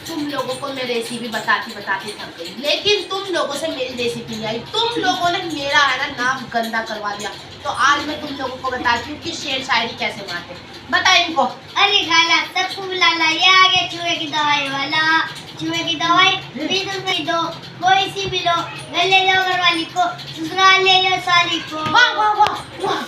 तुम लोगों को मैं रेसिपी बताती बताती थक गई, लेकिन तुम लोगों से मेरी रेसिपी नहीं आई। तुम लोगों ने मेरा है ना नाम गंदा करवा दिया। तो आज मैं तुम लोगों को बताती हूँ कि शेर शायरी कैसे मारते। बता इनको। अरे खाला सबको बुला ला, ये आ गया चूहे की दवाई वाला। चूहे की दवाई पी दो, कोई सी भी लो, घर ले जाओ घर वाली को, ससुराल ले जाओ साली को। वाह वाह वाह वाह।